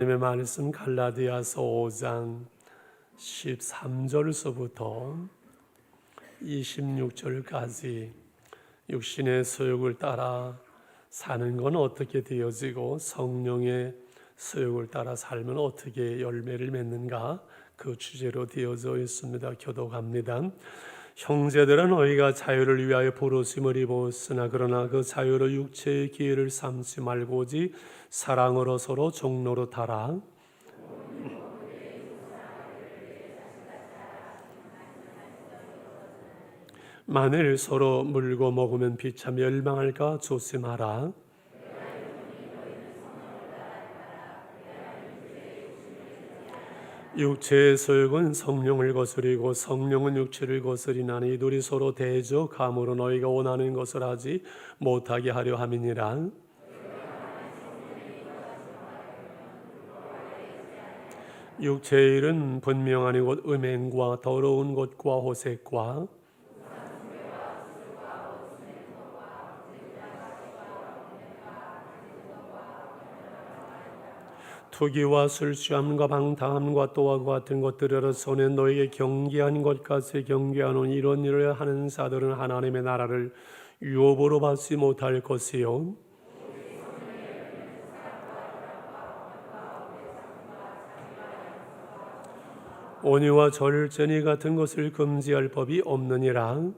하나님의 말씀 갈라디아서 5장 13절서부터 26절까지 육신의 소욕을 따라 사는 건 어떻게 되어지고 성령의 소욕을 따라 살면 어떻게 열매를 맺는가, 그 주제로 되어져 있습니다. 교독합니다. 형제들아, 너희가 자유를 위하여 부르심을 입었으나 그러나 그 자유로 육체의 기회를 삼지 말고 오직 사랑으로 서로 종로로 타라. 만일 서로 물고 먹으면 피차 멸망할까 조심하라. 육체의 소욕은 성령을 거스리고 성령은 육체를 거스리나니 이 둘이 서로 대적함으로 너희가 원하는 것을 하지 못하게 하려 함이니라. 육체의 일은 분명하니 곧 음행과 더러운 것과 호색과 투기와 술 취함과 방탕함과 또한 같은 것들이라. 손에 너에게 경계한 것까지 경계하노니 이런 일을 하는 자들은 하나님의 나라를 유업으로 받지 못할 것이요, 온유와 절제니 같은 것을 금지할 법이 없느니라.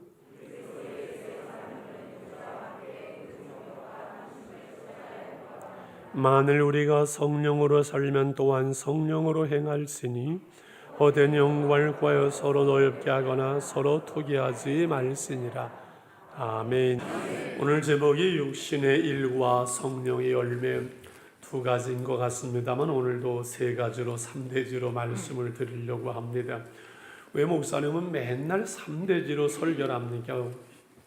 만일 우리가 성령으로 살면 또한 성령으로 행할지니 헛된 영광을 구하여 서로 노엽게 하거나 서로 투기하지 말지니라. 아멘. 오늘 제목이 육신의 일과 성령의 열매, 두 가지인 것 같습니다만 오늘도 세 가지로 3대지로 말씀을 드리려고 합니다. 왜 목사님은 맨날 3대지로 설교를 합니까?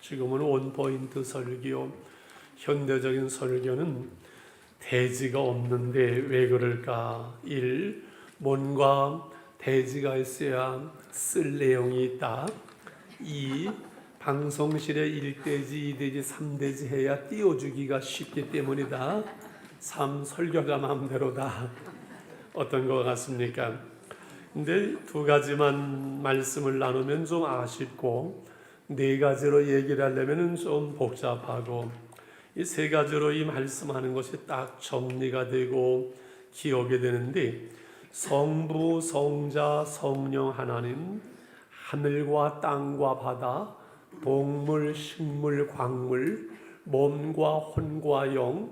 지금은 원포인트 설교, 현대적인 설교는 대지가 없는데 왜 그럴까? 1. 뭔가 대지가 있어야 쓸 내용이 있다. 2. 방송실에 1대지, 2대지, 3대지 해야 띄워주기가 쉽기 때문이다. 3. 설교자 마음대로다. 어떤 것 같습니까? 근데 두 가지만 말씀을 나누면 좀 아쉽고 네 가지로 얘기를 하려면 좀 복잡하고, 이 세 가지로 이 말씀하는 것이 딱 정리가 되고 기억이 되는데, 성부, 성자, 성령 하나님, 하늘과 땅과 바다, 동물, 식물, 광물, 몸과 혼과 영,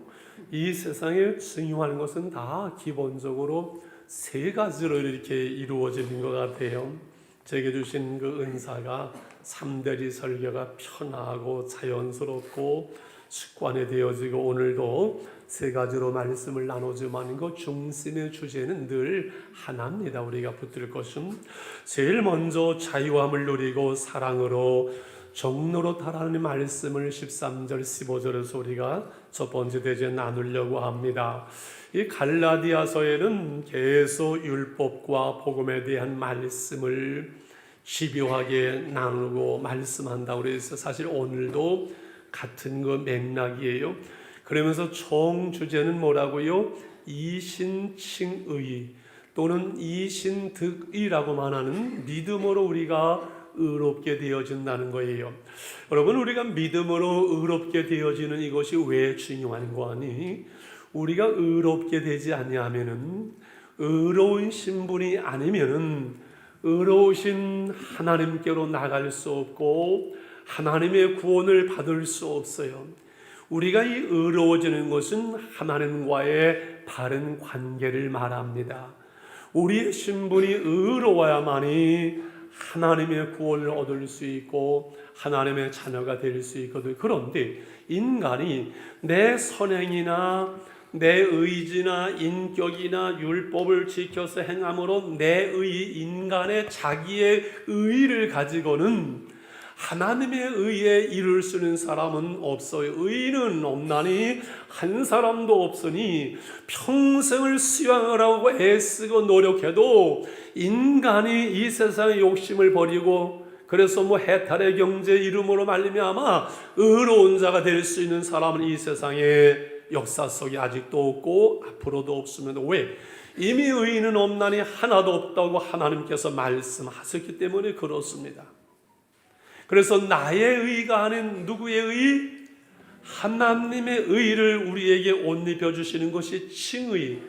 이 세상에 중요한 것은 다 기본적으로 세 가지로 이렇게 이루어지는 것 같아요. 제게 주신 그 은사가 3대리 설교가 편하고 자연스럽고 습관이 되어지고, 오늘도 세 가지로 말씀을 나누지만 그 중심의 주제는 늘 하나입니다. 우리가 붙들 것은 제일 먼저 자유함을 누리고 사랑으로 종로로 타라는 말씀을 13절 15절에서 우리가 첫 번째 대제 나누려고 합니다. 이 갈라디아서에는 계속 율법과 복음에 대한 말씀을 집요하게 나누고 말씀한다고 그래서 사실 오늘도 같은 그 맥락이에요. 그러면서 총 주제는 뭐라고요? 이신칭의 또는 이신득의라고 말하는 믿음으로 우리가 의롭게 되어진다는 거예요. 여러분, 우리가 믿음으로 의롭게 되어지는 이것이 왜 중요한 거 아니? 우리가 의롭게 되지 아니하면은, 의로운 신분이 아니면은 의로우신 하나님께로 나갈 수 없고 하나님의 구원을 받을 수 없어요. 우리가 이 의로워지는 것은 하나님과의 바른 관계를 말합니다. 우리의 신분이 의로워야만이 하나님의 구원을 얻을 수 있고 하나님의 자녀가 될 수 있거든요. 그런데 인간이 내 선행이나 내 의지나 인격이나 율법을 지켜서 행함으로 내의 인간의 자기의 의의를 가지고는 하나님의 의에 이룰 수 있는 사람은 없어요. 의인은 없나니 한 사람도 없으니 평생을 수양을 하고 애쓰고 노력해도 인간이 이 세상의 욕심을 버리고 그래서 해탈의 경제 이름으로 말미암아 의로운 자가 될 수 있는 사람은 이 세상에 역사 속에 아직도 없고 앞으로도 없으면 왜? 이미 의인은 없나니 하나도 없다고 하나님께서 말씀하셨기 때문에 그렇습니다. 그래서 나의 의가 아닌 누구의 의? 하나님의 의를 우리에게 옷 입혀주시는 것이 칭의.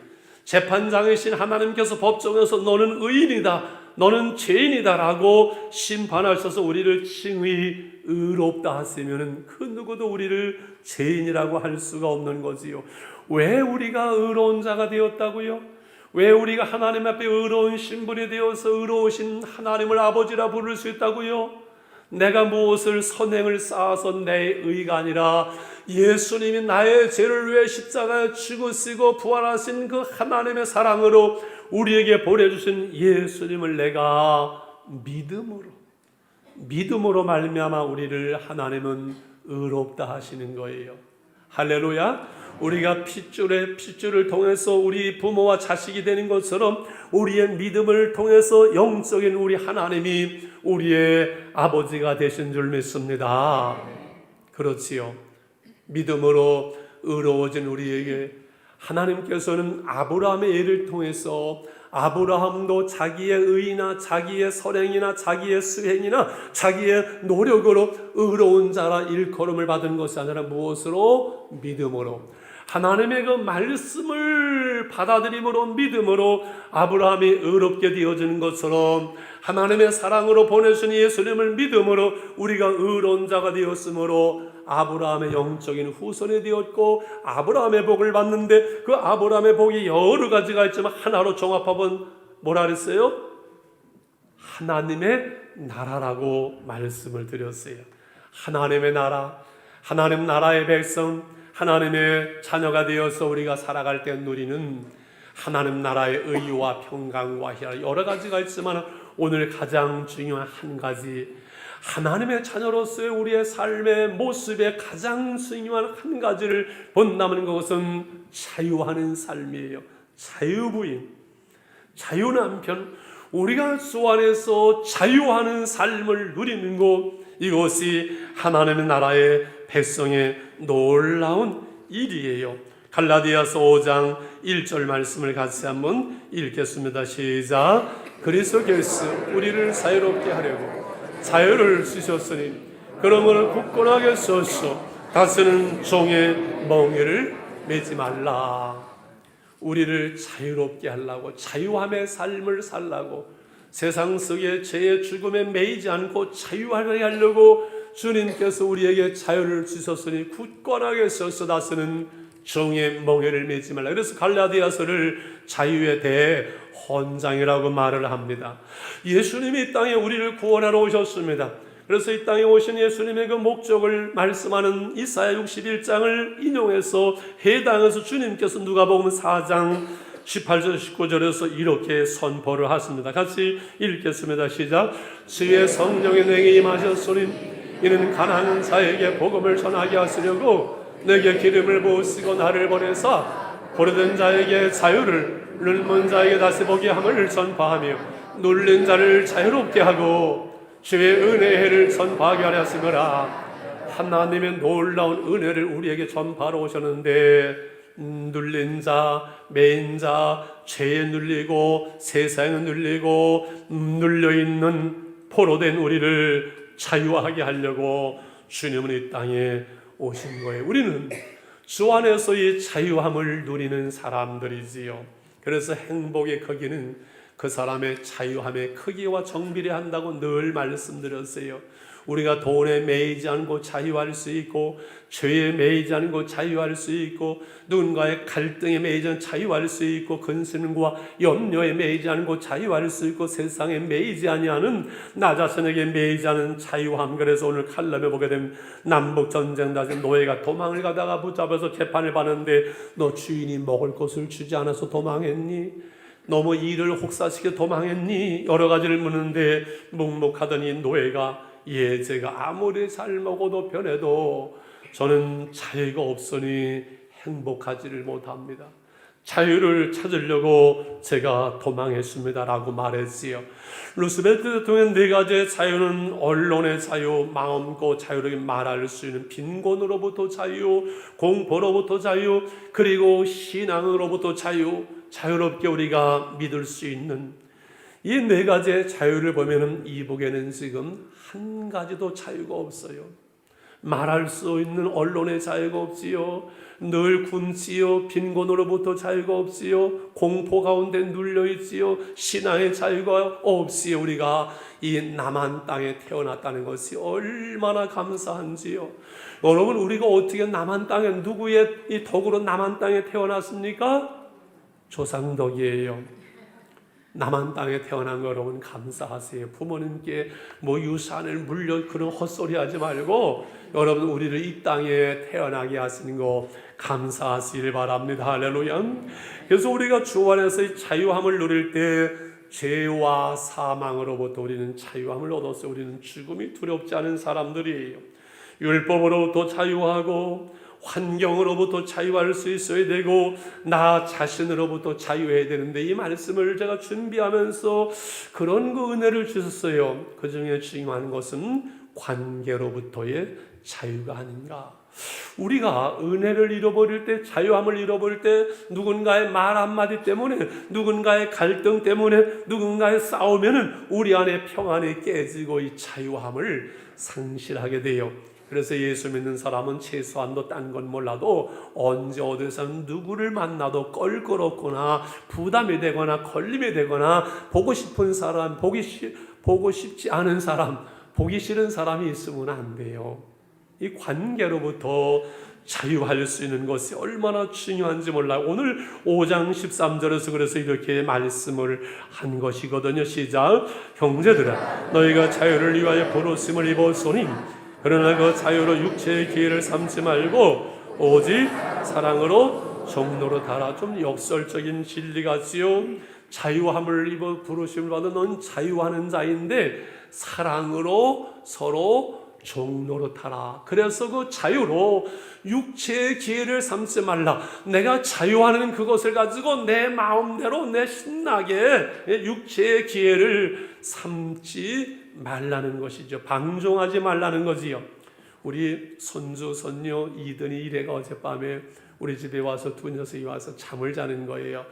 재판장이신 하나님께서 법정에서 너는 의인이다, 너는 죄인이다 라고 심판하셔서 우리를 칭의 의롭다 하시면 그 누구도 우리를 죄인이라고 할 수가 없는 거지요. 왜 우리가 의로운 자가 되었다고요? 왜 우리가 하나님 앞에 의로운 신분이 되어서 의로우신 하나님을 아버지라 부를 수 있다고요? 내가 무엇을 선행을 쌓아서 내 의가 아니라 예수님이 나의 죄를 위해 십자가에 죽으시고 부활하신 그 하나님의 사랑으로 우리에게 보내주신 예수님을 내가 믿음으로 말미암아 우리를 하나님은 의롭다 하시는 거예요. 할렐루야. 우리가 핏줄을 통해서 우리 부모와 자식이 되는 것처럼 우리의 믿음을 통해서 영적인 우리 하나님이 우리의 아버지가 되신 줄 믿습니다. 그렇지요. 믿음으로 의로워진 우리에게 하나님께서는 아브라함의 예를 통해서 아브라함도 자기의 의나 자기의 선행이나 자기의 수행이나 자기의 노력으로 의로운 자라 일컬음을 받은 것이 아니라 무엇으로? 믿음으로. 하나님의 그 말씀을 받아들임으로 믿음으로 아브라함이 의롭게 되어지는 것처럼 하나님의 사랑으로 보내신 예수님을 믿음으로 우리가 의로운 자가 되었으므로 아브라함의 영적인 후손이 되었고 아브라함의 복을 받는데 그 아브라함의 복이 여러 가지가 있지만 하나로 종합하면 뭐라 그랬어요? 하나님의 나라라고 말씀을 드렸어요. 하나님의 나라, 하나님 나라의 백성, 하나님의 자녀가 되어서 우리가 살아갈 때 누리는 하나님 나라의 의와 평강과 희락 여러 가지가 있지만 오늘 가장 중요한 한 가지, 하나님의 자녀로서의 우리의 삶의 모습의 가장 중요한 한 가지를 본다는 것은 자유하는 삶이에요. 자유부인, 자유남편, 우리가 주 안에서 자유하는 삶을 누리는 것, 이것이 하나님의 나라의 백성의 놀라운 일이에요. 갈라디아서 5장 1절 말씀을 같이 한번 읽겠습니다. 시작. 그리스도께서 우리를 자유롭게 하려고 자유를 주셨으니 그러므로 굳건하게 서서 다스는 종의 멍에를 매지 말라. 우리를 자유롭게 하려고, 자유함의 삶을 살라고, 세상 속의 죄의 죽음에 매이지 않고 자유하게 하려고 주님께서 우리에게 자유를 주셨으니 굳건하게 서서 다스는 종의 멍에를 매지 말라. 그래서 갈라디아서를 자유의 대헌장이라고 말을 합니다. 예수님이 이 땅에 우리를 구원하러 오셨습니다. 그래서 이 땅에 오신 예수님의 그 목적을 말씀하는 이사야 61장을 인용해서 해당해서 주님께서 누가복음 4장 18절 19절에서 이렇게 선포를 하십니다. 같이 읽겠습니다. 시작. 주의 성령의 내게 임하셨으니 이는 가난한 자에게 복음을 전하게 하시려고 내게 기름을 부으시고 나를 보내사 고려된 자에게 자유를, 눈먼 자에게 다시 보게 함을 전파하며 눌린 자를 자유롭게 하고 주의 은혜의 해를 전파하게 하려 하시거라. 하나님의 놀라운 은혜를 우리에게 전파하러 오셨는데 눌린 자, 매인 자, 죄에 눌리고 세상에 눌리고 눌려있는 포로된 우리를 자유하게 하려고 주님은 이 땅에 오신 거예요. 우리는 주 안에서 이 자유함을 누리는 사람들이지요. 그래서 행복의 크기는 그 사람의 자유함의 크기와 정비례한다고 늘 말씀드렸어요. 우리가 돈에 매이지 않고 자유할 수 있고 죄에 매이지 않고 자유할 수 있고 누군가의 갈등에 매이지 않고 자유할 수 있고 근심과 염려에 매이지 않고 자유할 수 있고 세상에 매이지 아니하는 나 자신에게 매이지 않은 자유함. 그래서 오늘 칼럼에 보게 되면 남북전쟁 나서 노예가 도망을 가다가 붙잡아서 재판을 받는데 너 주인이 먹을 것을 주지 않아서 도망했니? 너무 일을 혹사시켜 도망했니? 여러 가지를 묻는데 묵묵하더니 노예가 제가 아무리 잘 먹어도 변해도 저는 자유가 없으니 행복하지를 못합니다. 자유를 찾으려고 제가 도망했습니다 라고 말했지요. 루스벨트 대통령 4가지의 자유는 언론의 자유, 마음껏 자유롭게 말할 수 있는 빈곤으로부터 자유, 공포로부터 자유, 그리고 신앙으로부터 자유, 자유롭게 우리가 믿을 수 있는 이 네 가지의 자유를 보면은 이북에는 지금 한 가지도 자유가 없어요. 말할 수 있는 언론의 자유가 없지요. 늘 굶지요. 빈곤으로부터 자유가 없지요. 공포 가운데 눌려 있지요. 신앙의 자유가 없이요. 우리가 이 남한 땅에 태어났다는 것이 얼마나 감사한지요. 여러분, 우리가 어떻게 남한 땅에, 누구의 이 덕으로 남한 땅에 태어났습니까? 조상 덕이에요. 남한 땅에 태어난 거 여러분 감사하세요. 부모님께 뭐 유산을 물려 그런 헛소리 하지 말고 여러분 우리를 이 땅에 태어나게 하시는 거 감사하시길 바랍니다. 할렐루야. 그래서 우리가 주 안에서 자유함을 누릴 때 죄와 사망으로부터 우리는 자유함을 얻었어요. 우리는 죽음이 두렵지 않은 사람들이에요. 율법으로부터 자유하고 환경으로부터 자유할 수 있어야 되고 나 자신으로부터 자유해야 되는데 이 말씀을 제가 준비하면서 그런 그 은혜를 주셨어요. 그 중에 중요한 것은 관계로부터의 자유가 아닌가. 우리가 은혜를 잃어버릴 때, 자유함을 잃어버릴 때 누군가의 말 한마디 때문에, 누군가의 갈등 때문에, 누군가의 싸우면은 우리 안에 평안이 깨지고 이 자유함을 상실하게 돼요. 그래서 예수 믿는 사람은 최소한도 딴 건 몰라도 언제 어디서 누구를 만나도 껄끄럽거나 부담이 되거나 걸림이 되거나 보고 싶은 사람, 보고 싶지 않은 사람, 보기 싫은 사람이 있으면 안 돼요. 이 관계로부터 자유할 수 있는 것이 얼마나 중요한지 몰라요. 오늘 5장 13절에서 그래서 이렇게 말씀을 한 것이거든요. 시작. 형제들아 너희가 자유를 위하여 부르심을 입었으니 그러나 그 자유로 육체의 기회를 삼지 말고 오직 사랑으로 종로로 달아. 좀 역설적인 진리 같지요. 자유함을 입어 부르심을 받은 넌 자유하는 자인데 사랑으로 서로 종로로 타라. 그래서 그 자유로 육체의 기회를 삼지 말라. 내가 자유하는 그것을 가지고 내 마음대로 내 신나게 육체의 기회를 삼지 말라는 것이죠. 방종하지 말라는 거지요. 우리 손주 손녀 이든이 이래가 어젯밤에 우리 집에 와서 두 녀석이 와서 잠을 자는 거예요.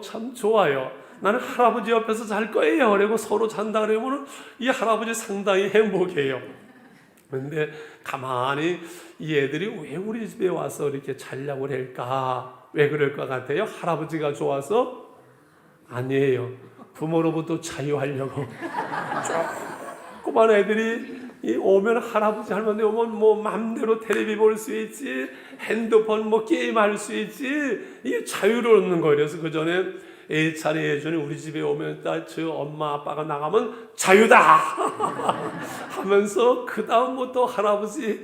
참 좋아요. 나는 할아버지 옆에서 잘 거예요. 그리고 서로 잔다 그러면 이 할아버지 상당히 행복해요. 그런데 가만히 이 애들이 왜 우리 집에 와서 이렇게 자려고 할까? 왜 그럴 것 같아요? 할아버지가 좋아서? 아니에요. 부모로부터 자유하려고. 조그만 애들이 오면 할아버지 할머니 오면 뭐 맘대로 텔레비 볼 수 있지, 핸드폰 뭐 게임할 수 있지, 이게 자유를 얻는 거예요. 그래서 그 전에 예전에 우리 집에 오면 저 엄마 아빠가 나가면 자유다 하면서 그 다음부터 할아버지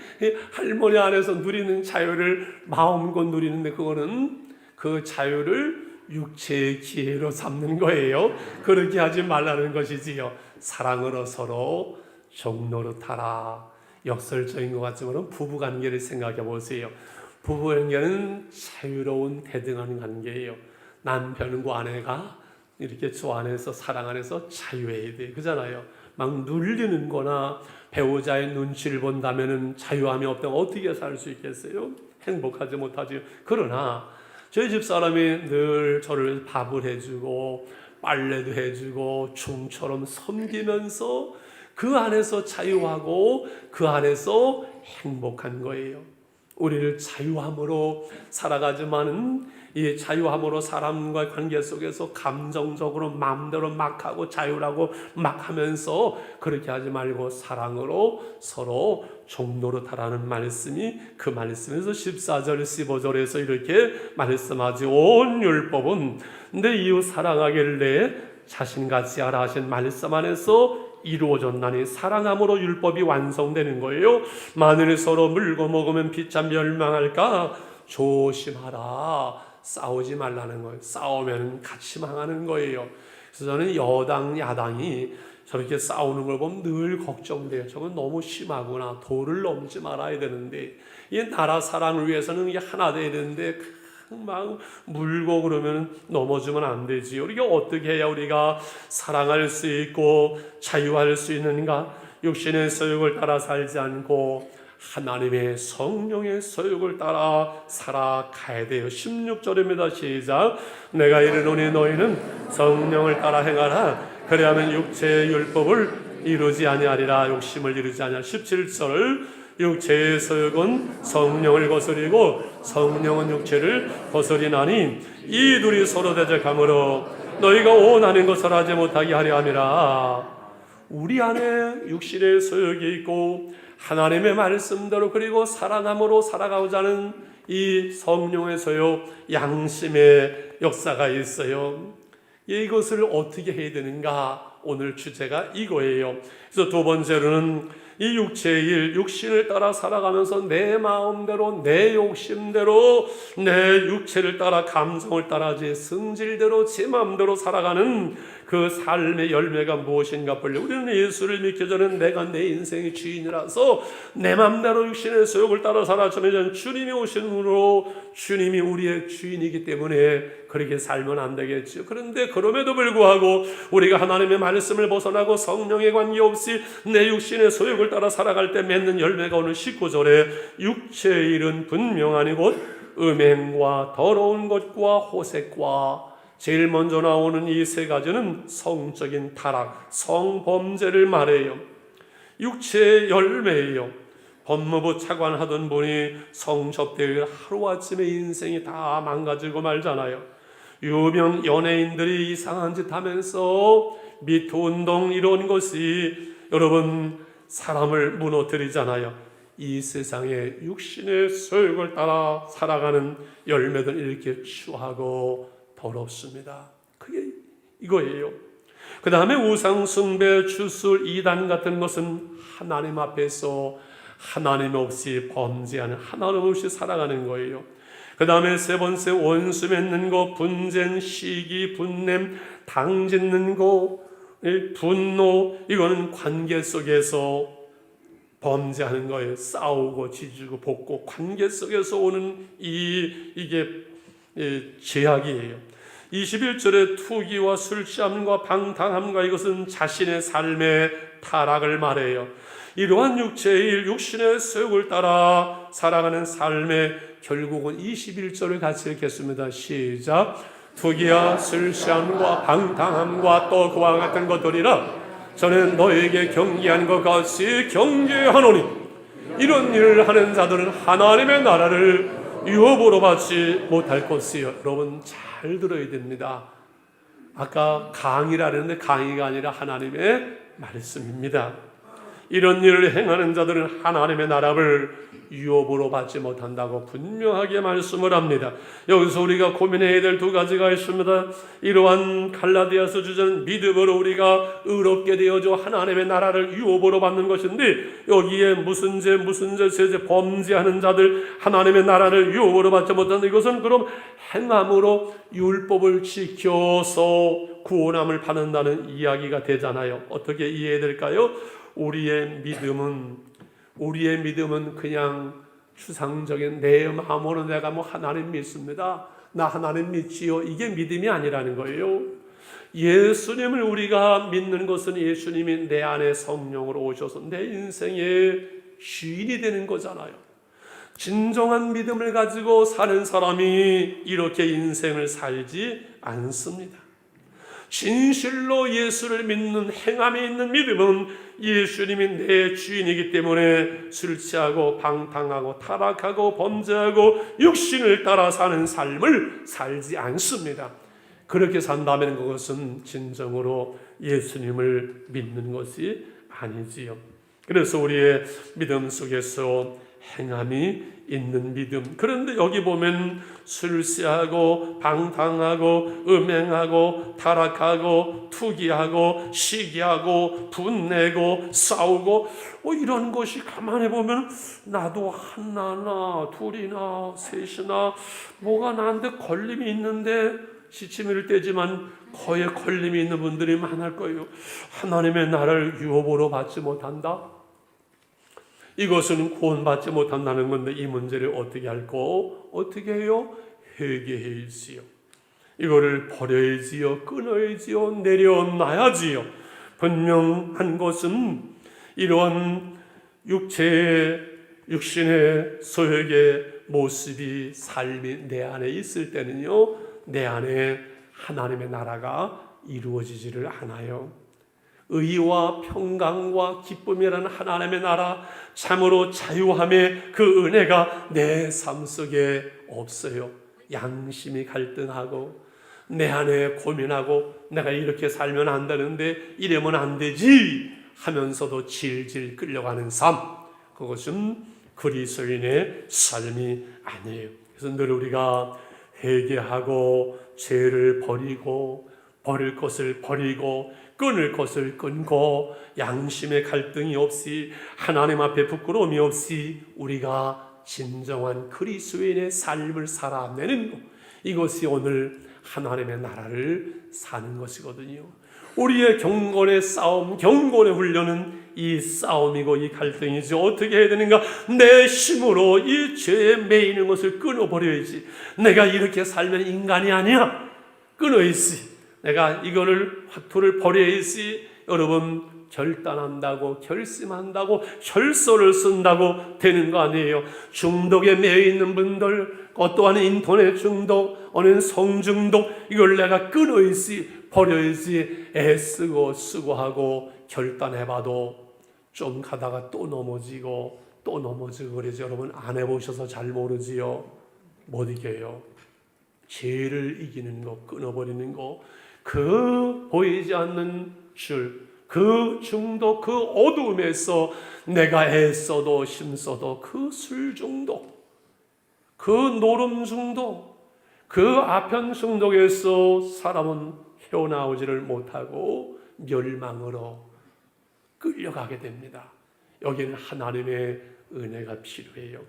할머니 안에서 누리는 자유를 마음껏 누리는데 그거는 그 자유를 육체의 기회로 삼는 거예요. 그렇게 하지 말라는 것이지요. 사랑으로 서로 종로로 타라. 역설적인 것 같지만 부부관계를 생각해 보세요. 부부관계는 자유로운 대등한 관계예요. 남편과 아내가 이렇게 주 안에서 사랑 안에서 자유해야 돼. 그잖아요. 막 눌리는 거나 배우자의 눈치를 본다면은 자유함이 없다면 어떻게 살 수 있겠어요? 행복하지 못하지. 그러나 저희 집 사람이 늘 저를 밥을 해주고 빨래도 해주고 종처럼 섬기면서 그 안에서 자유하고 그 안에서 행복한 거예요. 우리를 자유함으로 살아가지만은 이 자유함으로 사람과의 관계 속에서 감정적으로 마음대로 막 하고 자유라고 막 하면서 그렇게 하지 말고 사랑으로 서로 종로로 타라는 말씀이 그 말씀에서 14절 15절에서 이렇게 말씀하지. 온 율법은 내 이웃 사랑하길래 자신같이 하라 하신 말씀 안에서 이루어졌나니 사랑함으로 율법이 완성되는 거예요. 만일 서로 물고 먹으면 피차 멸망할까 조심하라. 싸우지 말라는 거예요. 싸우면 같이 망하는 거예요. 그래서 저는 여당 야당이 저렇게 싸우는 걸 보면 늘 걱정돼요. 저건 너무 심하구나. 도를 넘지 말아야 되는데 이 나라 사랑을 위해서는 이게 하나 돼야 되는데 막 물고 그러면 넘어지면 안 되지요. 우리가 어떻게 해야 우리가 사랑할 수 있고 자유할 수 있는가? 육신의 소욕을 따라 살지 않고 하나님의 성령의 소욕을 따라 살아가야 돼요. 16절입니다. 시작. 내가 이르노니 너희는 성령을 따라 행하라. 그리하면 육체의 율법을 이루지 아니하리라. 욕심을 이루지 아니하리라. 17절. 육체의 소욕은 성령을 거스리고 성령은 육체를 거스리나니 이 둘이 서로 대적하므로 너희가 원하는 것을 하지 못하게 하려 함이라. 우리 안에 육신의 소욕이 있고 하나님의 말씀대로 그리고 살아남으로 살아가고자 하는 이 성령의 소욕, 양심의 역사가 있어요. 이것을 어떻게 해야 되는가? 오늘 주제가 이거예요. 그래서 두 번째로는 이 육체의 일, 육신을 따라 살아가면서 내 마음대로, 내 욕심대로, 내 육체를 따라, 감성을 따라 제 성질대로, 제 마음대로 살아가는 그 삶의 열매가 무엇인가 볼래. 우리는 예수를 믿기 전에 내가 내 인생의 주인이라서 내 마음대로 육신의 소욕을 따라 살아가면 주님이 오심으로 주님이 우리의 주인이기 때문에 그렇게 살면 안 되겠죠. 그런데 그럼에도 불구하고 우리가 하나님의 말씀을 벗어나고 성령에 관계없이 내 육신의 소욕을 따라 살아갈 때 맺는 열매가 오늘 19절에 육체의 일은 분명하니 곧 음행과 더러운 것과 호색과 제일 먼저 나오는 이 세 가지는 성적인 타락, 성범죄를 말해요. 육체의 열매예요. 법무부 차관 하던 분이 성접대에 하루아침에 인생이 다 망가지고 말잖아요. 유명 연예인들이 이상한 짓 하면서 미투운동 이런 것이 여러분 사람을 무너뜨리잖아요. 이 세상에 육신의 소욕을 따라 살아가는 열매들 이렇게 추하고 더럽습니다. 그게 이거예요. 그 다음에 우상숭배, 주술, 이단 같은 것은 하나님 앞에서 하나님 없이 범죄하는, 하나님 없이 살아가는 거예요. 그 다음에 세 번째 원수 맺는 거, 분쟁, 시기, 분냄, 당짓는 거, 분노, 이거는 관계 속에서 범죄하는 거예요. 싸우고 지지고 볶고 관계 속에서 오는 이게 죄악이에요. 21절에 투기와 술 취함과 방탕함과 이것은 자신의 삶의 타락을 말해요. 이러한 육체의 일, 육신의 소욕을 따라 살아가는 삶의 결국은 21절을 같이 읽겠습니다. 시작. 투기와 술 취함과 방탕함과 또 그와 같은 것들이라 저는 너에게 경계한 것 같이 경계하노니 이런 일을 하는 자들은 하나님의 나라를 유업으로 받지 못할 것이요. 여러분 잘 들어야 됩니다. 아까 강의라는데 강의가 아니라 하나님의 말씀입니다. 이런 일을 행하는 자들은 하나님의 나라를 유업으로 받지 못한다고 분명하게 말씀을 합니다. 여기서 우리가 고민해야 될 두 가지가 있습니다. 이러한 갈라디아서 주제는 믿음으로 우리가 의롭게 되어져 하나님의 나라를 유업으로 받는 것인데 여기에 무슨 죄 범죄하는 자들 하나님의 나라를 유업으로 받지 못한다. 이것은 그럼 행함으로 율법을 지켜서 구원함을 받는다는 이야기가 되잖아요. 어떻게 이해해야 될까요? 우리의 믿음은 그냥 추상적인 내 마음으로 내가 하나님 믿습니다. 나 하나님 믿지요. 이게 믿음이 아니라는 거예요. 예수님을 우리가 믿는 것은 예수님이 내 안에 성령으로 오셔서 내 인생의 주인이 되는 거잖아요. 진정한 믿음을 가지고 사는 사람이 이렇게 인생을 살지 않습니다. 진실로 예수를 믿는 행함이 있는 믿음은 예수님이 내 주인이기 때문에 술 취하고 방탕하고 타락하고 범죄하고 육신을 따라 사는 삶을 살지 않습니다. 그렇게 산다면 그것은 진정으로 예수님을 믿는 것이 아니지요. 그래서 우리의 믿음 속에서 행함이 있는 믿음. 그런데 여기 보면 술취하고 방탕하고 음행하고 타락하고 투기하고 시기하고 분내고 싸우고 이런 것이 가만히 보면 나도 하나나 둘이나 셋이나 뭐가 나한테 걸림이 있는데 시치미를 떼지만 거의 걸림이 있는 분들이 많을 거예요. 하나님의 나라를 유업으로 받지 못한다. 이것은 구원받지 못한다는 건데 이 문제를 어떻게 할까? 어떻게 해요? 회개해야지요. 이거를 버려야지요. 끊어야지요. 내려놔야지요. 분명한 것은 이러한 육체의 육신의 소욕의 모습이 삶이 내 안에 있을 때는요, 내 안에 하나님의 나라가 이루어지지를 않아요. 의와 평강과 기쁨이라는 하나님의 나라, 참으로 자유함의 그 은혜가 내 삶 속에 없어요. 양심이 갈등하고 내 안에 고민하고 내가 이렇게 살면 안 되는데 이러면 안 되지 하면서도 질질 끌려가는 삶, 그것은 그리스도인의 삶이 아니에요. 그래서 늘 우리가 회개하고 죄를 버리고 버릴 것을 버리고 끊을 것을 끊고 양심의 갈등이 없이 하나님 앞에 부끄러움이 없이 우리가 진정한 그리스도인의 삶을 살아내는 것, 이것이 오늘 하나님의 나라를 사는 것이거든요. 우리의 경건의 싸움, 경건의 훈련은 이 싸움이고 이 갈등이지. 어떻게 해야 되는가? 내 힘으로 이 죄에 매이는 것을 끊어버려야지. 내가 이렇게 살면 인간이 아니야. 끊어야지. 내가 이거를 화투를 버려야지. 여러분, 결단한다고 결심한다고 혈서를 쓴다고 되는 거 아니에요. 중독에 매여 있는 분들, 어떠한 인터넷 중독, 어느 성중독, 이걸 내가 끊어야지, 버려야지 애쓰고 수고하고 결단해봐도 좀 가다가 또 넘어지고 또 넘어지고 그러지. 여러분, 안 해보셔서 잘 모르지요. 못 이겨요. 죄를 이기는 거, 끊어버리는 거, 그 보이지 않는 줄, 그 중독, 그 어두움에서 내가 애써도 힘써도 그 술 중독, 그 노름 중독, 그 아편 중독에서 사람은 헤어나오지를 못하고 멸망으로 끌려가게 됩니다. 여기는 하나님의 은혜가 필요해요.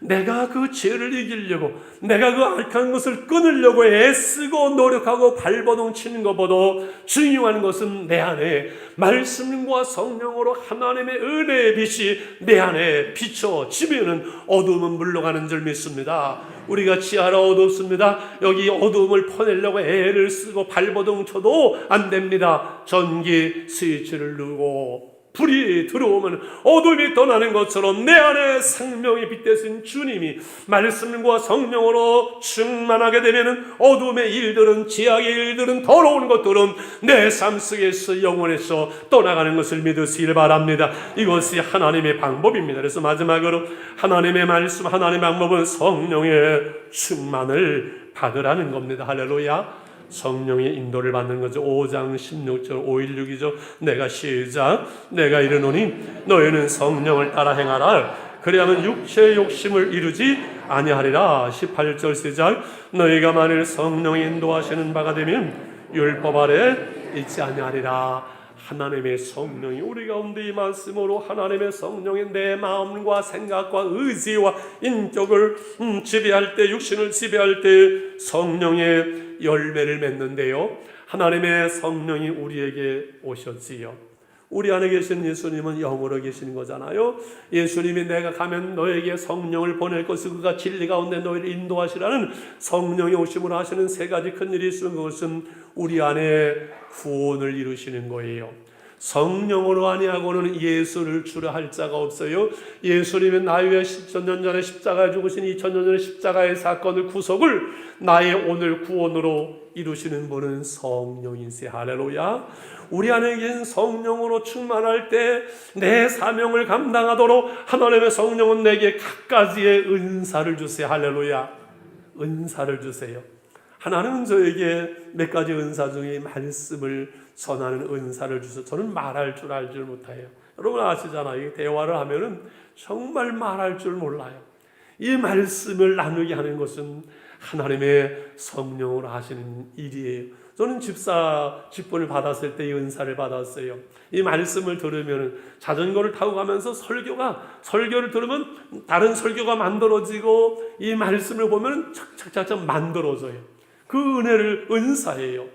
내가 그 죄를 이기려고, 내가 그 악한 것을 끊으려고 애쓰고 노력하고 발버둥 치는 것보다 중요한 것은 내 안에 말씀과 성령으로 하나님의 은혜의 빛이 내 안에 비춰지면은 어두움은 물러가는 줄 믿습니다. 우리가 지하라 어둡습니다. 여기 어두움을 퍼내려고 애를 쓰고 발버둥 쳐도 안 됩니다. 전기 스위치를 누르고 불이 들어오면 어둠이 떠나는 것처럼 내 안에 생명의 빛 되신 주님이 말씀과 성령으로 충만하게 되면 어둠의 일들은, 지악의 일들은, 더러운 것들은 내 삶 속에서 영원에서 떠나가는 것을 믿으시길 바랍니다. 이것이 하나님의 방법입니다. 그래서 마지막으로 하나님의 말씀, 하나님의 방법은 성령의 충만을 받으라는 겁니다. 할렐루야. 성령의 인도를 받는 거죠. 5장 16절 516이죠. 내가 시작, 내가 이르노니 너희는 성령을 따라 행하라. 그래야만 육체의 욕심을 이루지 아니하리라. 18절 시작, 너희가 만일 성령이 인도하시는 바가 되면 율법 아래 있지 아니하리라. 하나님의 성령이 우리 가운데 이 말씀으로 하나님의 성령이 내 마음과 생각과 의지와 인격을 지배할 때, 육신을 지배할 때 성령의 열매를 맺는데요, 하나님의 성령이 우리에게 오셨지요. 우리 안에 계신 예수님은 영으로 계시는 거잖아요. 예수님이 내가 가면 너에게 성령을 보낼 것을 그가 진리 가운데 너희를 인도하시라는 성령이 오심으로 하시는 세 가지 큰 일이 있으면 그것은 우리 안에 구원을 이루시는 거예요. 성령으로 아니하고는 예수를 주라 할 자가 없어요. 예수님은 나의 2000년 전에 십자가에 죽으신 2000년 전에 십자가의 사건을 구속을 나의 오늘 구원으로 이루시는 분은 성령이세. 할렐루야. 우리 안에 계신 성령으로 충만할 때 내 사명을 감당하도록 하나님의 성령은 내게 각가지의 은사를 주세요. 할렐루야. 은사를 주세요. 하나님은 저에게 몇 가지 은사 중에 말씀을 전하는 은사를 주셔서 저는 말할 줄 알지 못해요. 여러분 아시잖아요. 대화를 하면은 정말 말할 줄 몰라요. 이 말씀을 나누게 하는 것은 하나님의 성령으로 하시는 일이에요. 저는 직분을 받았을 때 이 은사를 받았어요. 이 말씀을 들으면 자전거를 타고 가면서 설교를 들으면 다른 설교가 만들어지고 이 말씀을 보면 착착착착 만들어져요. 그 은혜를 은사예요.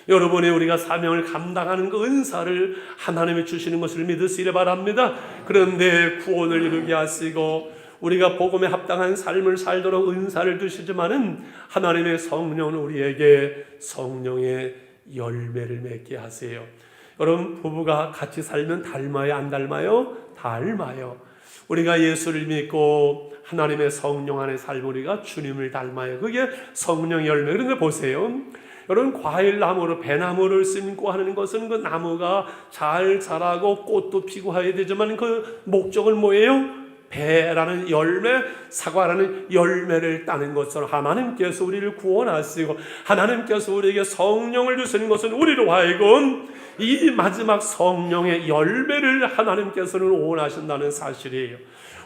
여러분의 우리가 사명을 감당하는 그 은사를 하나님이 주시는 것을 믿으시길 바랍니다. 그런데 구원을 이루게 하시고 우리가 복음에 합당한 삶을 살도록 은사를 주시지만은 하나님의 성령은 우리에게 성령의 열매를 맺게 하세요. 여러분 부부가 같이 살면 닮아요, 안 닮아요? 닮아요. 우리가 예수를 믿고 하나님의 성령 안에 살고 우리가 주님을 닮아요. 그게 성령 열매. 그런데 보세요. 여러분, 과일나무로 배나무를 심고 하는 것은 그 나무가 잘 자라고 꽃도 피고 해야 되지만 그 목적은 뭐예요? 배라는 열매, 사과라는 열매를 따는 것처럼 하나님께서 우리를 구원하시고 하나님께서 우리에게 성령을 주시는 것은 우리로 하여금 이 마지막 성령의 열매를 하나님께서는 원하신다는 사실이에요.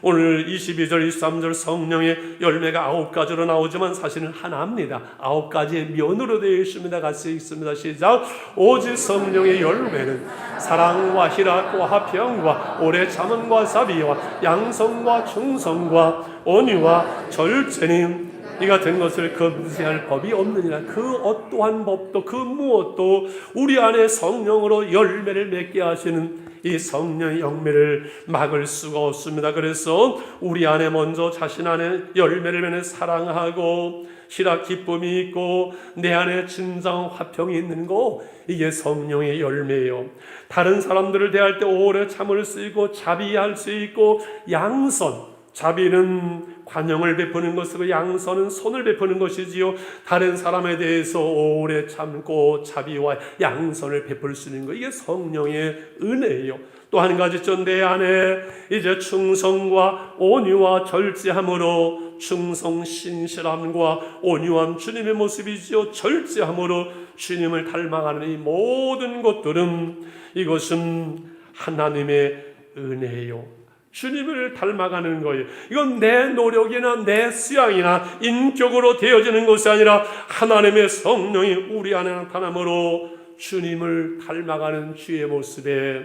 오늘 22절, 23절 성령의 열매가 9가지로 나오지만 사실은 하나입니다. 9가지의 면으로 되어 있습니다. 같이 읽습니다. 시작. 오직 성령의 열매는 사랑과 희락과 화평과 오래 참음과 자비와 양성과 충성과 온유와 절제니 이 같은 것을 금지할 법이 없느니라. 그 어떠한 법도 그 무엇도 우리 안에 성령으로 열매를 맺게 하시는 이 성령의 열매를 막을 수가 없습니다. 그래서 우리 안에 먼저 자신 안에 열매를 맺는 사랑하고 희락 기쁨이 있고 내 안에 진정 화평이 있는 거, 이게 성령의 열매예요. 다른 사람들을 대할 때 오래 참을 수 있고 자비할 수 있고 양선, 자비는 관용을 베푸는 것이고 양선은 손을 베푸는 것이지요. 다른 사람에 대해서 오래 참고 자비와 양선을 베풀 수 있는 것, 이게 성령의 은혜예요. 또 한 가지 있죠. 내 안에 이제 충성과 온유와 절제함으로, 충성 신실함과 온유함 주님의 모습이지요. 절제함으로 주님을 닮아가는 이 모든 것들은 이것은 하나님의 은혜예요. 주님을 닮아가는 거예요. 이건 내 노력이나 내 수양이나 인격으로 되어지는 것이 아니라 하나님의 성령이 우리 안에 나타남으로 주님을 닮아가는 주의 모습에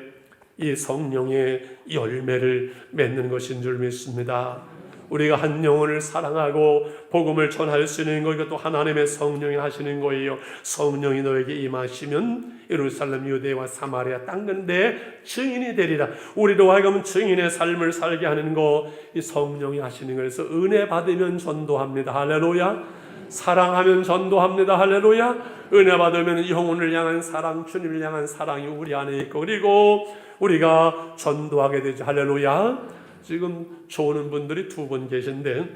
이 성령의 열매를 맺는 것인 줄 믿습니다. 우리가 한 영혼을 사랑하고 복음을 전할 수 있는 거, 이것도 하나님의 성령이 하시는 거예요. 성령이 너에게 임하시면 예루살렘, 유대와 사마리아 땅근데 증인이 되리라. 우리로 하여금 증인의 삶을 살게 하는 거, 이 성령이 하시는 거예요. 그래서 은혜 받으면 전도합니다. 할렐루야. 사랑하면 전도합니다. 할렐루야. 은혜 받으면 영혼을 향한 사랑, 주님을 향한 사랑이 우리 안에 있고, 그리고 우리가 전도하게 되죠. 할렐루야. 지금 좋은 분들이 2분 계신데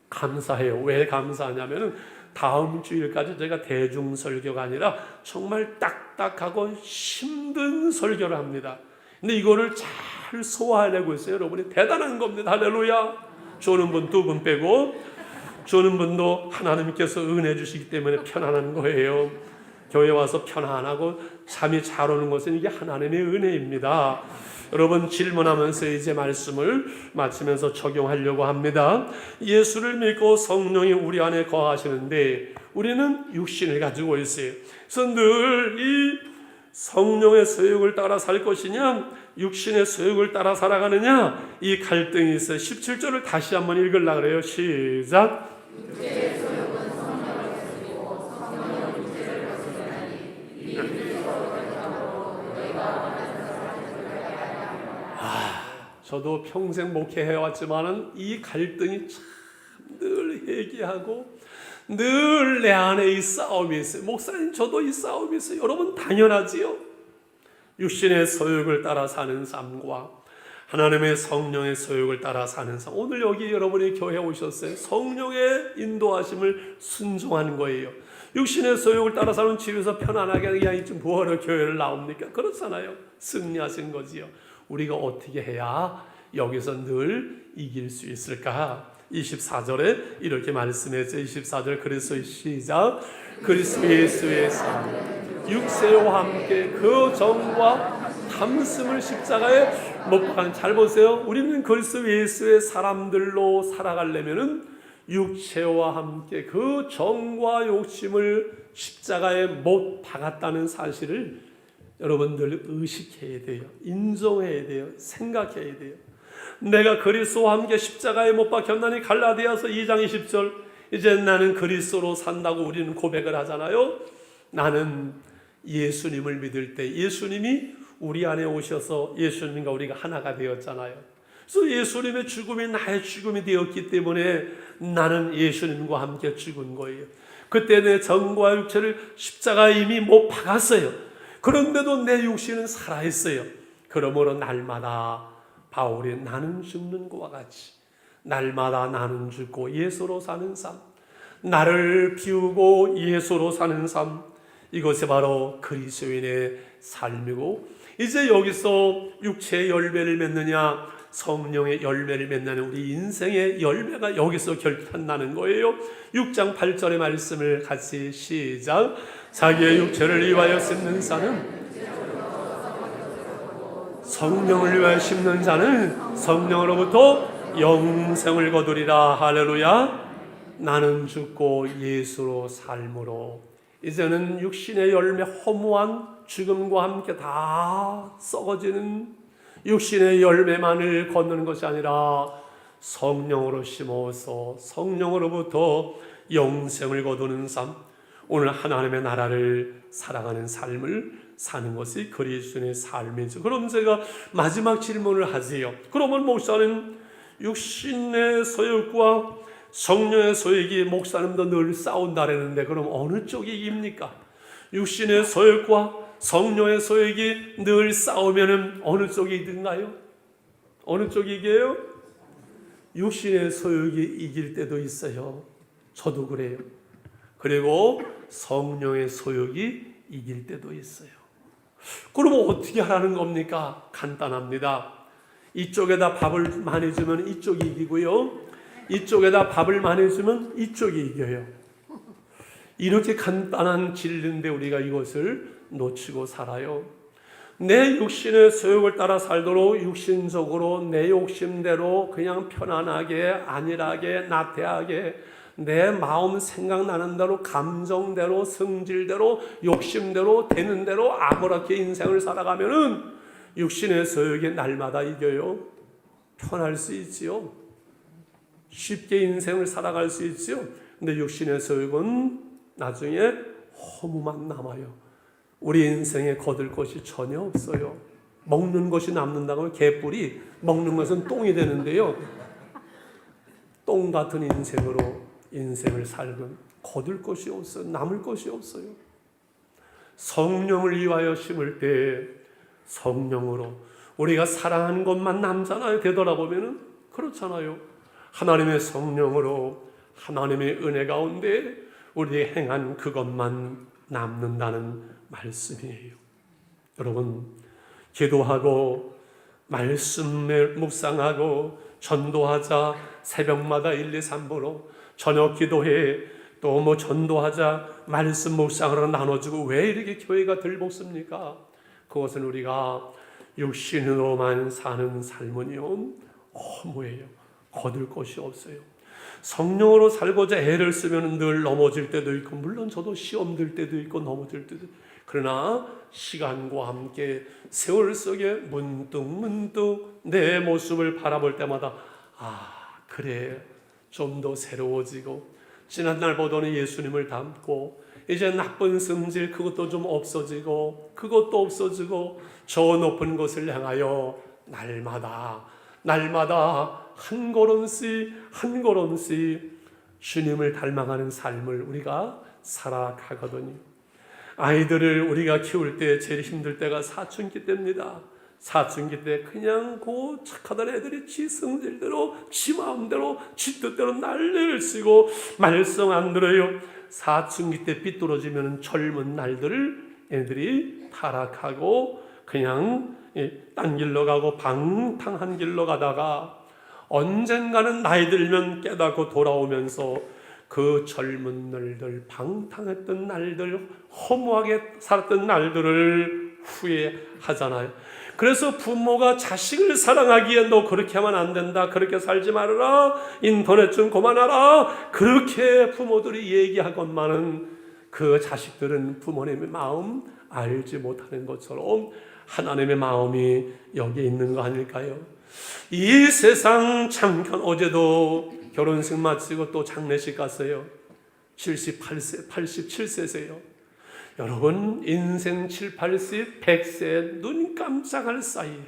감사해요. 왜 감사하냐면은 다음 주일까지 제가 대중설교가 아니라 정말 딱딱하고 힘든 설교를 합니다. 근데 이거를 잘 소화해내고 있어요. 여러분이 대단한 겁니다. 할렐루야. 좋은 분 2분 빼고, 좋은 분도 하나님께서 은혜 주시기 때문에 편안한 거예요. 교회 와서 편안하고 잠이 잘 오는 것은 이게 하나님의 은혜입니다. 여러분, 질문하면서 이제 말씀을 마치면서 적용하려고 합니다. 예수를 믿고 성령이 우리 안에 거하시는데 우리는 육신을 가지고 있어요. 그래서 늘 이 성령의 소욕을 따라 살 것이냐, 육신의 소욕을 따라 살아가느냐, 이 갈등이 있어요. 17절을 다시 한번 읽으려고 그래요. 시작. 육체의 소욕은 성령을 거스리고 성령은 육체를 거스리나니 이 둘이 서로 결합으로 너희가 저도 평생 목회해왔지만은 이 갈등이 참 늘 회개하고 늘 내 안에 이 싸움이 있어요. 목사님, 저도 이 싸움이 있어요. 여러분, 당연하지요. 육신의 소욕을 따라 사는 삶과 하나님의 성령의 소욕을 따라 사는 삶. 오늘 여기 여러분이 교회에 오셨어요. 성령의 인도하심을 순종하는 거예요. 육신의 소욕을 따라 사는 집에서 편안하게 그냥 좀 뭐하러 교회를 나옵니까? 그렇잖아요. 승리하신 거지요. 우리가 어떻게 해야 여기서 늘 이길 수 있을까? 24절에 이렇게 말씀했죠. 24절 그리스도의 시작. 그리스도 예수의 삶, 육세와 함께 그 정과 탐심을 십자가에 못 박은. 잘 보세요. 우리는 그리스도 예수의 사람들로 살아가려면은 육체와 함께 그 정과 욕심을 십자가에 못 박았다는 사실을 여러분들 의식해야 돼요. 인정해야 돼요. 생각해야 돼요. 내가 그리스도와 함께 십자가에 못 박혔나니 갈라디아서 2장 20절. 이제 나는 그리스도로 산다고 우리는 고백을 하잖아요. 나는 예수님을 믿을 때 예수님이 우리 안에 오셔서 예수님과 우리가 하나가 되었잖아요. 그래서 예수님의 죽음이 나의 죽음이 되었기 때문에 나는 예수님과 함께 죽은 거예요. 그때 내 정과 육체를 십자가에 이미 못 박았어요. 그런데도 내 육신은 살아있어요. 그러므로 날마다 바울이 나는 죽는 것과 같이 날마다 나는 죽고 예수로 사는 삶, 나를 비우고 예수로 사는 삶, 이것이 바로 그리스도인의 삶이고, 이제 여기서 육체의 열매를 맺느냐 성령의 열매를 맺는 우리 인생의 열매가 여기서 결단나는 거예요. 6장 8절의 말씀을 같이 시작. 자기의 육체를 위하여 심는 자는 성령을 위하여 심는 자는 성령으로부터 영생을 거두리라. 할렐루야. 나는 죽고 예수로 삶으로, 이제는 육신의 열매, 허무한 죽음과 함께 다 썩어지는 육신의 열매만을 거두는 것이 아니라 성령으로 심어서 성령으로부터 영생을 거두는 삶, 오늘 하나님의 나라를 살아가는 삶을 사는 것이 그리스도인의 삶이죠. 그럼 제가 마지막 질문을 하지요. 그러면 목사님, 육신의 소욕과 성령의 소욕이 목사님도 늘 싸운다라는데 그럼 어느 쪽이 이깁니까? 육신의 소욕과 성령의 소욕이 늘 싸우면 어느 쪽이 이긴가요? 어느 쪽이 이겨요? 육신의 소욕이 이길 때도 있어요. 저도 그래요. 그리고 성령의 소욕이 이길 때도 있어요. 그러면 어떻게 하라는 겁니까? 간단합니다. 이쪽에다 밥을 많이 주면 이쪽이 이기고요, 이쪽에다 밥을 많이 주면 이쪽이 이겨요. 이렇게 간단한 진리인데 우리가 이것을 놓치고 살아요. 내 육신의 소욕을 따라 살도록 육신적으로 내 욕심대로 그냥 편안하게 안일하게 나태하게 내 마음 생각나는 대로 감정대로 성질대로 욕심대로 되는 대로 아무렇게 인생을 살아가면은 육신의 소욕이 날마다 이겨요. 편할 수 있지요. 쉽게 인생을 살아갈 수 있지요. 근데 육신의 소욕은 나중에 허무만 남아요. 우리 인생에 거둘 것이 전혀 없어요. 먹는 것이 남는다고 하면 개뿔이 먹는 것은 똥이 되는데요, 똥 같은 인생으로 인생을 살면 거둘 것이 없어요. 남을 것이 없어요. 성령을 위하여 심을 때 성령으로 우리가 사랑하는 것만 남잖아요. 되돌아보면 그렇잖아요. 하나님의 성령으로 하나님의 은혜 가운데 우리의 행한 그것만 남는다는 말씀이에요. 여러분, 기도하고 말씀을 묵상하고 전도하자, 새벽마다 1, 2, 3부로 저녁 기도해, 또 뭐 전도하자, 말씀 묵상으로 나눠주고, 왜 이렇게 교회가 덜 먹습니까? 그것은 우리가 육신으로만 사는 삶은요 허무해요. 거둘 것이 없어요. 성령으로 살고자 애를 쓰면 늘 넘어질 때도 있고, 물론 저도 시험 들 때도 있고 넘어질 때도 있고, 그러나 시간과 함께 세월 속에 문득 내 모습을 바라볼 때마다 그래, 좀 더 새로워지고, 지난날 보던 예수님을 닮고, 이제 나쁜 성질 그것도 좀 없어지고, 그것도 없어지고, 저 높은 곳을 향하여 날마다 한 걸음씩 주님을 닮아가는 삶을 우리가 살아가거든요. 아이들을 우리가 키울 때 제일 힘들 때가 사춘기 때입니다. 사춘기 때 그냥 그 착하던 애들이 지 성질대로 지 마음대로 지 뜻대로 난리를 치고 말썽 안 들어요. 사춘기 때 삐뚤어지면 젊은 날들을 애들이 타락하고 그냥 딴 길로 가고 방탕한 길로 가다가 언젠가는 나이 들면 깨닫고 돌아오면서 그 젊은 날들, 방탕했던 날들, 허무하게 살았던 날들을 후회하잖아요. 그래서 부모가 자식을 사랑하기에 너 그렇게 하면 안 된다, 그렇게 살지 말아라, 인터넷 좀 그만하라, 그렇게 부모들이 얘기하건만은 그 자식들은 부모님의 마음 알지 못하는 것처럼 하나님의 마음이 여기 있는 거 아닐까요? 이 세상 잠깐, 어제도 결혼식 마치고 또 장례식 갔어요. 78세, 87세세요. 여러분, 인생 7, 80, 100세 눈 깜짝할 사이에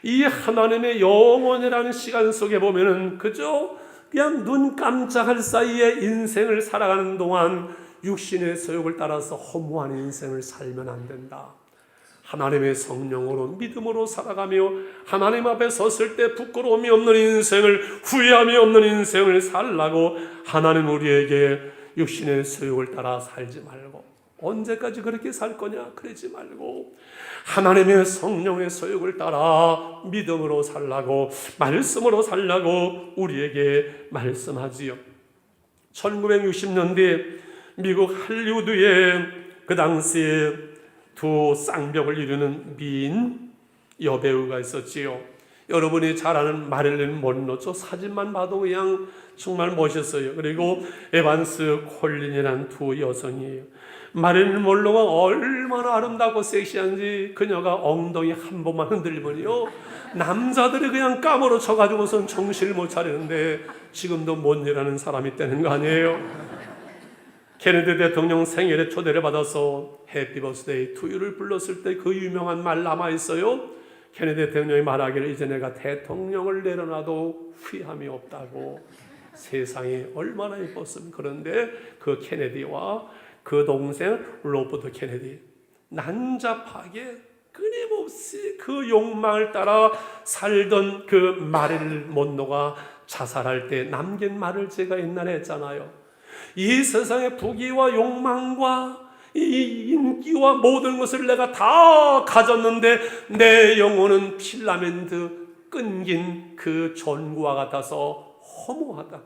이 하나님의 영원이라는 시간 속에 보면은 그저 그냥 눈 깜짝할 사이에 인생을 살아가는 동안 육신의 소욕을 따라서 허무한 인생을 살면 안 된다. 하나님의 성령으로 믿음으로 살아가며 하나님 앞에 섰을 때 부끄러움이 없는 인생을, 후회함이 없는 인생을 살라고 하나님 우리에게 육신의 소욕을 따라 살지 말고, 언제까지 그렇게 살 거냐 그러지 말고 하나님의 성령의 소욕을 따라 믿음으로 살라고, 말씀으로 살라고 우리에게 말씀하지요. 1960년대 미국 할리우드에 그 당시에 두 쌍벽을 이루는 미인 여배우가 있었지요. 여러분이 잘 아는 마릴린 먼로, 저 사진만 봐도 그냥 정말 멋있어요. 그리고 에반스 콜린이라는 두 여성이에요. 마릴린 먼로가 얼마나 아름답고 섹시한지, 그녀가 엉덩이 한 번만 흔들리면요 남자들이 그냥 까무러 쳐가지고선 정신을 못 차리는데, 지금도 못 일하는 사람이 있다는 거 아니에요. 케네디 대통령 생일에 초대를 받아서 해피 버스데이 투 유를 불렀을 때 그 유명한 말 남아있어요. 케네디 대통령이 말하기를, 이제 내가 대통령을 내려놔도 후회함이 없다고. 세상이 얼마나 예뻤으면. 그런데 그 케네디와 그 동생 로버트 케네디, 난잡하게 끊임없이 그 욕망을 따라 살던 그 마릴린 먼로가 자살할 때 남긴 말을 제가 옛날에 했잖아요. 이 세상의 부귀와 욕망과 이 인기와 모든 것을 내가 다 가졌는데 내 영혼은 필라멘트 끊긴 그 전구와 같아서 허무하다.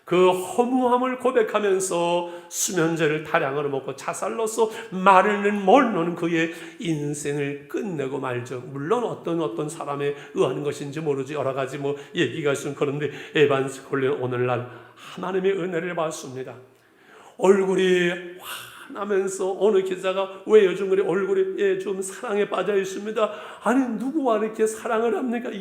그 허무함을 고백하면서 수면제를 다량으로 먹고 자살로서 마릴린 먼로는 그의 인생을 끝내고 말죠. 물론 어떤 사람에 의한 것인지 모르지, 여러 가지 얘기가 있으면. 그런데 에반스 콜린 오늘날 하나님의 은혜를 받습니다. 얼굴이 환하면서 어느 기자가, 왜 요즘 우리 얼굴이 좀 사랑에 빠져 있습니다. 아니, 누구와 이렇게 사랑을 합니까?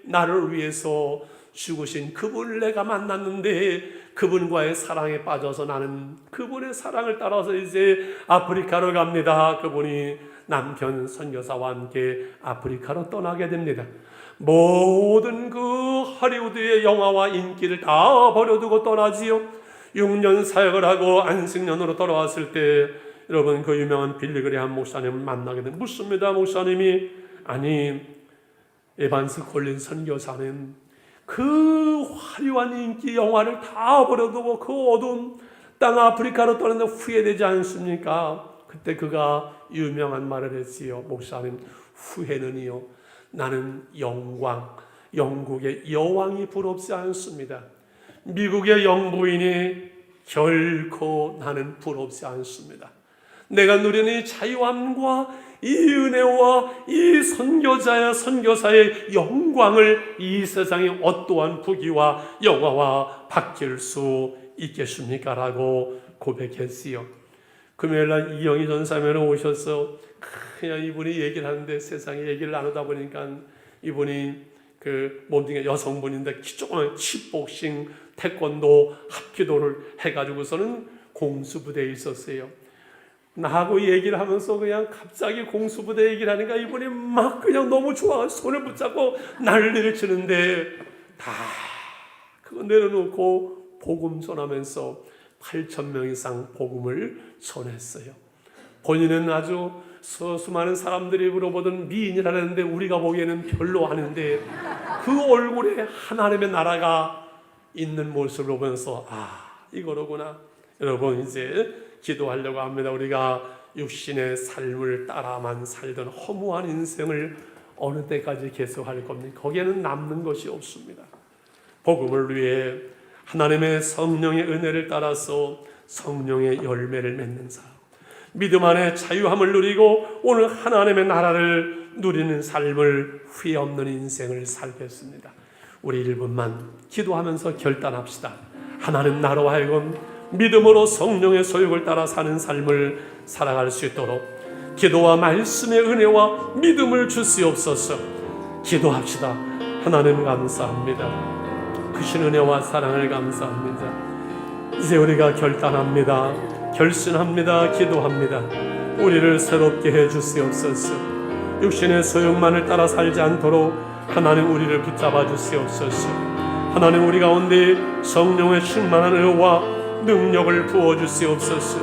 나를 위해서 죽으신 그분을 내가 만났는데 그분과의 사랑에 빠져서 나는 그분의 사랑을 따라서 이제 아프리카로 갑니다. 그분이 남편 선교사와 함께 아프리카로 떠나게 됩니다. 모든 그 할리우드의 영화와 인기를 다 버려두고 떠나지요. 6년 사역을 하고 안식년으로 돌아왔을 때 여러분, 그 유명한 빌리 그레이엄 목사님을 만나게 됩니다. 묻습니다. 목사님이, 아니, 에반스 콜린 선교사는 그 화려한 인기 영화를 다 버려두고 그 어두운 땅 아프리카로 떠나는데 후회되지 않습니까? 그때 그가 유명한 말을 했지요. 목사님, 후회는요, 나는 영광, 영국의 여왕이 부럽지 않습니다. 미국의 영부인이 결코 나는 부럽지 않습니다. 내가 누리는 이 자유함과 이 은혜와 이 선교사의 영광을 이 세상의 어떠한 부귀와 영화와 바뀔 수 있겠습니까? 라고 고백했지요. 금요일날 이영희 전사님은 오셔서 그냥 이분이 얘기를 하는데, 세상에 얘기를 나누다 보니까 이분이 그 몸뚱이 여성분인데 조그만 킥복싱, 태권도, 합기도를 해가지고서는 공수부대에 있었어요. 나하고 얘기를 하면서 그냥 갑자기 공수부대 얘기를 하니까 이분이 막 그냥 너무 좋아서 손을 붙잡고 난리를 치는데, 다 그거 내려놓고 복음 전하면서 8,000명 이상 복음을 전했어요. 본인은 아주 수많은 사람들이 물어보던 미인이라는데 우리가 보기에는 별로 아는데 그 얼굴에 하나님의 나라가 있는 모습을 보면서, 이거로구나. 여러분, 이제 기도하려고 합니다. 우리가 육신의 삶을 따라만 살던 허무한 인생을 어느 때까지 계속할 겁니까? 거기에는 남는 것이 없습니다. 복음을 위해 하나님의 성령의 은혜를 따라서 성령의 열매를 맺는 삶, 믿음 안에 자유함을 누리고 오늘 하나님의 나라를 누리는 삶을, 후회 없는 인생을 살겠습니다. 우리 1분만 기도하면서 결단합시다. 하나님 나로 하여금 믿음으로 성령의 소욕을 따라 사는 삶을 살아갈 수 있도록 기도와 말씀의 은혜와 믿음을 주시옵소서. 기도합시다. 하나님 감사합니다. 크신 은혜와 사랑을 감사합니다. 이제 우리가 결단합니다. 결심합니다. 기도합니다. 우리를 새롭게 해주시옵소서. 육신의 소욕만을 따라 살지 않도록 하나님 우리를 붙잡아 주시옵소서. 하나님 우리 가운데 성령의 충만한 은혜와 능력을 부어주시옵소서.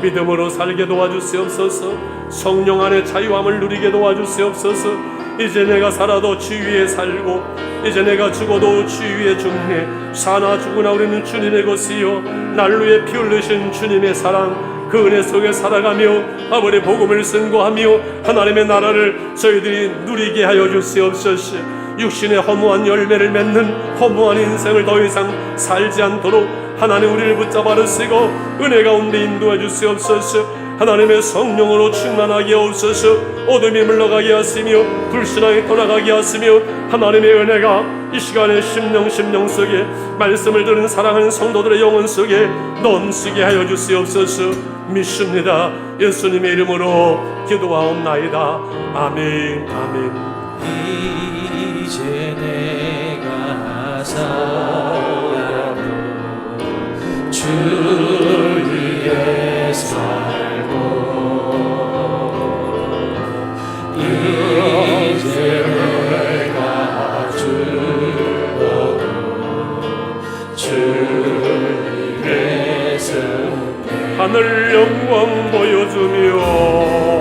믿음으로 살게 도와주시옵소서. 성령 안에 자유함을 누리게 도와주시옵소서. 이제 내가 살아도 주 위에 살고 이제 내가 죽어도 주 위에 죽네. 사나 죽으나 우리는 주님의 것이요 날 위해 피 흘리신 주님의 사랑 그 은혜 속에 살아가며 아버지 복음을 선고하며 하나님의 나라를 저희들이 누리게 하여 주시옵소서. 육신의 허무한 열매를 맺는 허무한 인생을 더 이상 살지 않도록 하나님 우리를 붙잡아 주시고 은혜 가운데 인도해 주시옵소서. 하나님의 성령으로 충만하게 하옵소서. 어둠이 물러가게 하시며 불신앙이 떠나가게 하시며 하나님의 은혜가 이 시간에 심령 속에 말씀을 들은 사랑하는 성도들의 영혼 속에 넘치게 하여 주시옵소서. 믿습니다. 예수님의 이름으로 기도하옵나이다. 아멘. 아멘. 이제 내가 살아도 주 위에 살고 이제 내가 죽어도 주 위에 살고 하늘 영광 보여주며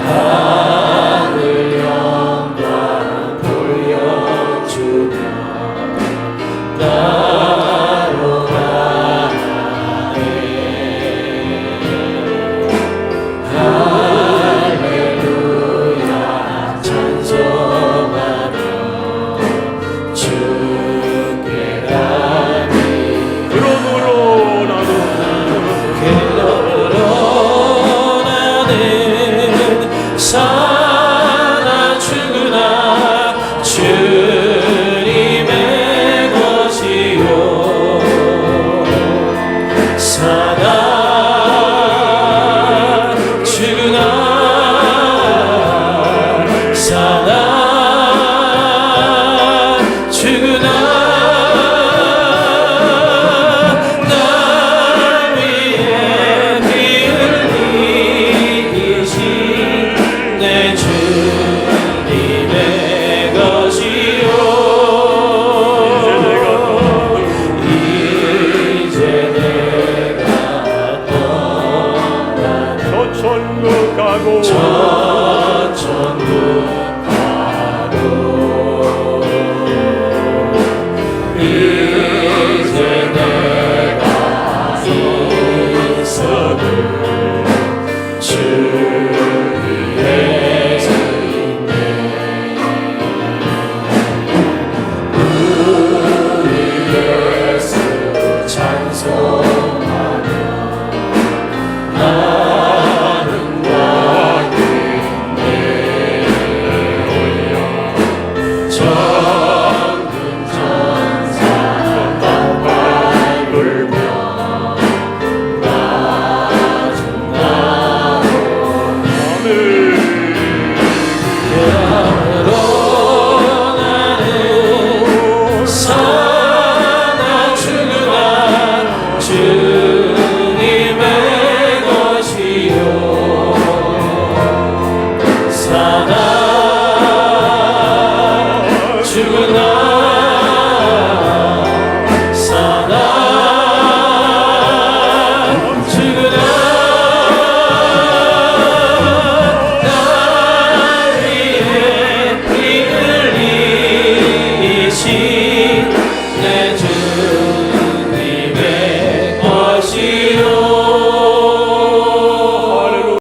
하늘 영광 보여주며 나로 가네. 할렐루야 찬송하며 주께 가니 그러므로 나는 사나 죽으나 주님의 것이요 사나 죽으나 사나 죽으나 날 위해 피 흘리신 내 주님의 것이요 이제 내가 떠나 저 천국 가고 저 천국